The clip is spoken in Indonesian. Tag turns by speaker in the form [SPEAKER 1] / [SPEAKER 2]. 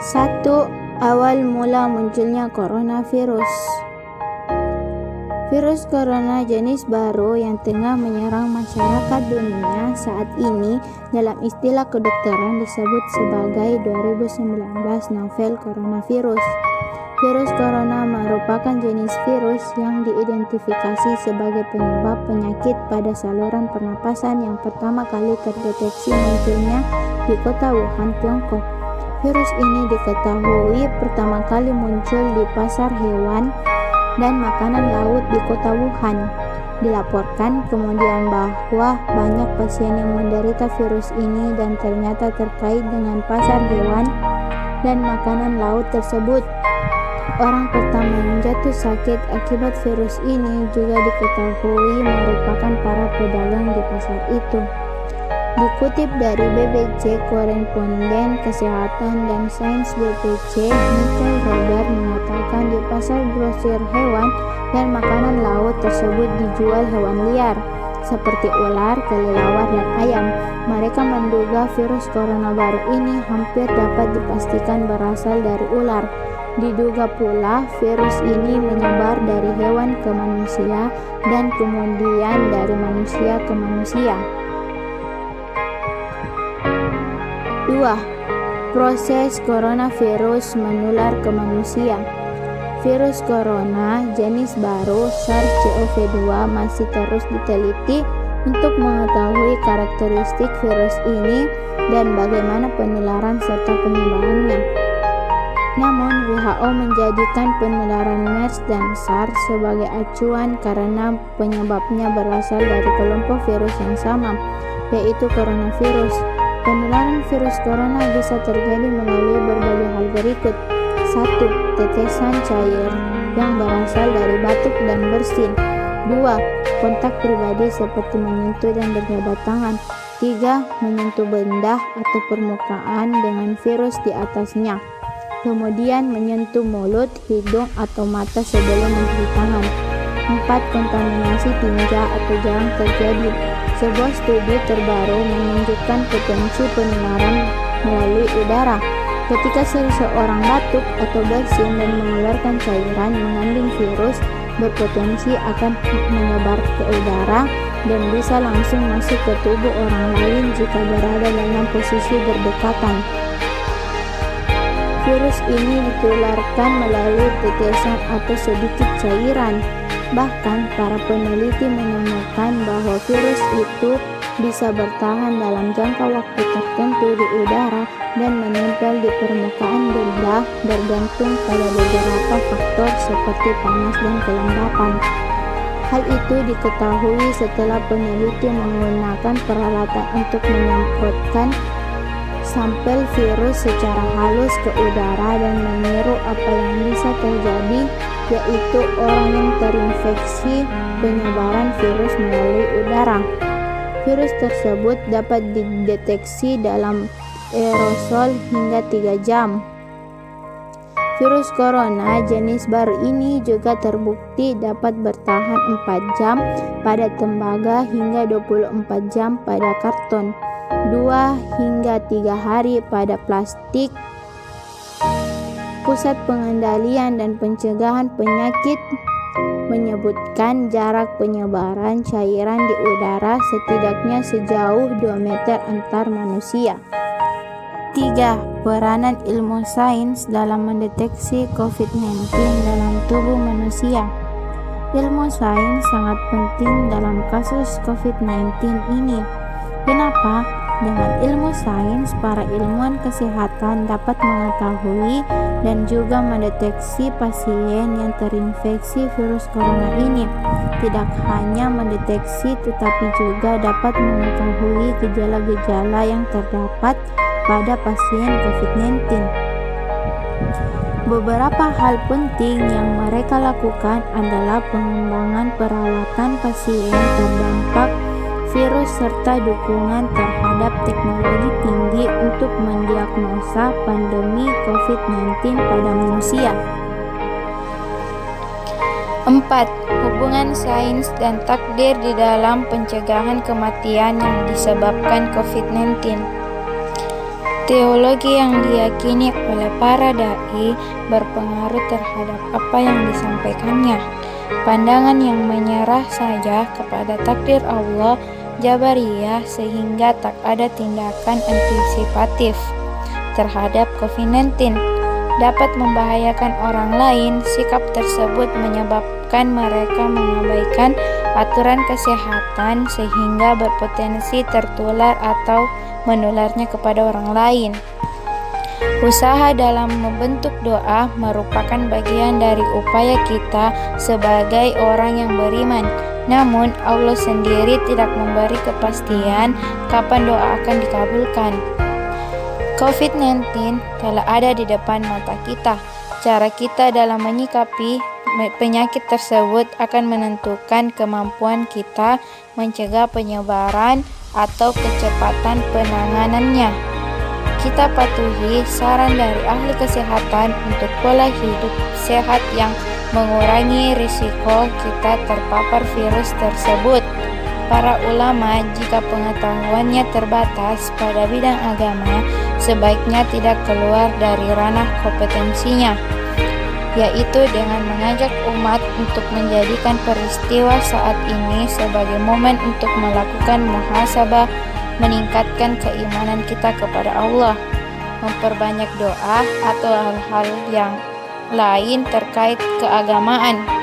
[SPEAKER 1] 1. Awal mula munculnya coronavirus. Virus corona jenis baru yang tengah menyerang masyarakat dunia saat ini dalam istilah kedokteran disebut sebagai 2019 novel coronavirus. Virus corona merupakan jenis virus yang diidentifikasi sebagai penyebab penyakit pada saluran pernapasan yang pertama kali terdeteksi munculnya di kota Wuhan, Tiongkok. Virus ini diketahui pertama kali muncul di pasar hewan dan makanan laut di kota Wuhan. Dilaporkan kemudian bahwa banyak pasien yang menderita virus ini dan ternyata terkait dengan pasar hewan dan makanan laut tersebut. Orang pertama yang jatuh sakit akibat virus ini juga diketahui merupakan para pedagang di pasar itu. Dikutip dari BBC, Koresponden Kesehatan dan Sains BBC, Michael Robert mengatakan di pasar grosir hewan dan makanan laut tersebut dijual hewan liar, seperti ular, kelelawar, dan ayam. Mereka menduga virus corona baru ini hampir dapat dipastikan berasal dari ular. Diduga pula virus ini menyebar dari hewan ke manusia dan kemudian dari manusia ke manusia. 2. Proses coronavirus menular ke manusia. Virus corona jenis baru SARS-CoV-2 masih terus diteliti untuk mengetahui karakteristik virus ini dan bagaimana penularan serta penyebarannya. Namun, WHO menjadikan penularan MERS dan SARS sebagai acuan karena penyebabnya berasal dari kelompok virus yang sama, yaitu coronavirus. Penularan virus corona bisa terjadi melalui berbagai hal berikut. 1. Tetesan cair yang berasal dari batuk dan bersin. 2. Kontak pribadi seperti menyentuh dan berjabat tangan. 3. Menyentuh benda atau permukaan dengan virus di atasnya. Kemudian menyentuh mulut, hidung, atau mata sebelum mencuci tangan. 4. Kontaminasi tinja atau jarang terjadi. Sebuah studi terbaru menunjukkan potensi penularan melalui udara. Ketika seseorang batuk atau bersin dan mengeluarkan cairan mengandung virus, berpotensi akan menyebar ke udara dan bisa langsung masuk ke tubuh orang lain jika berada dalam posisi berdekatan. Virus ini ditularkan melalui tetesan atau sedikit cairan. Bahkan, para peneliti menemukan bahwa virus itu bisa bertahan dalam jangka waktu tertentu di udara dan menempel di permukaan benda bergantung pada beberapa faktor seperti panas dan kelembapan. Hal itu diketahui setelah peneliti menggunakan peralatan untuk menyemprotkan sampel virus secara halus ke udara dan meniru apa yang bisa terjadi, yaitu orang yang terinfeksi penyebaran virus melalui udara. Virus tersebut dapat dideteksi dalam aerosol hingga 3 jam. Virus corona jenis baru ini juga terbukti dapat bertahan 4 jam pada tembaga hingga 24 jam pada karton, 2 hingga 3 hari pada plastik. Pusat Pengendalian dan Pencegahan Penyakit menyebutkan jarak penyebaran cairan di udara setidaknya sejauh 2 meter antar manusia. 3. Peranan ilmu sains dalam mendeteksi COVID-19 dalam tubuh manusia. Ilmu sains sangat penting dalam kasus COVID-19 ini. Kenapa? Dengan ilmu sains, para ilmuwan kesehatan dapat mengetahui dan juga mendeteksi pasien yang terinfeksi virus corona ini. Tidak hanya mendeteksi, tetapi juga dapat mengetahui gejala-gejala yang terdapat pada pasien COVID-19. Beberapa hal penting yang mereka lakukan adalah pengembangan perawatan pasien terdampak virus serta dukungan terhadap teknologi tinggi untuk mendiagnosa pandemi COVID-19 pada manusia. 4. Hubungan sains dan takdir di dalam pencegahan kematian yang disebabkan COVID-19. Teologi yang diyakini oleh para dai berpengaruh terhadap apa yang disampaikannya. Pandangan yang menyerah saja kepada takdir Allah, Jabariyah, sehingga tak ada tindakan antisipatif terhadap COVID-19 dapat membahayakan orang lain. Sikap tersebut menyebabkan mereka mengabaikan aturan kesehatan sehingga berpotensi tertular atau menularnya kepada orang lain. Usaha dalam membentuk doa merupakan bagian dari upaya kita sebagai orang yang beriman. Namun, Allah sendiri tidak memberi kepastian kapan doa akan dikabulkan. COVID-19 telah ada di depan mata kita. Cara kita dalam menyikapi penyakit tersebut akan menentukan kemampuan kita mencegah penyebaran atau kecepatan penanganannya. Kita patuhi saran dari ahli kesehatan untuk pola hidup sehat yang mengurangi risiko kita terpapar virus tersebut. Para ulama, jika pengetahuannya terbatas pada bidang agama, sebaiknya tidak keluar dari ranah kompetensinya, yaitu dengan mengajak umat untuk menjadikan peristiwa saat ini sebagai momen untuk melakukan muhasabah, meningkatkan keimanan kita kepada Allah, memperbanyak doa atau hal-hal yang lain terkait keagamaan.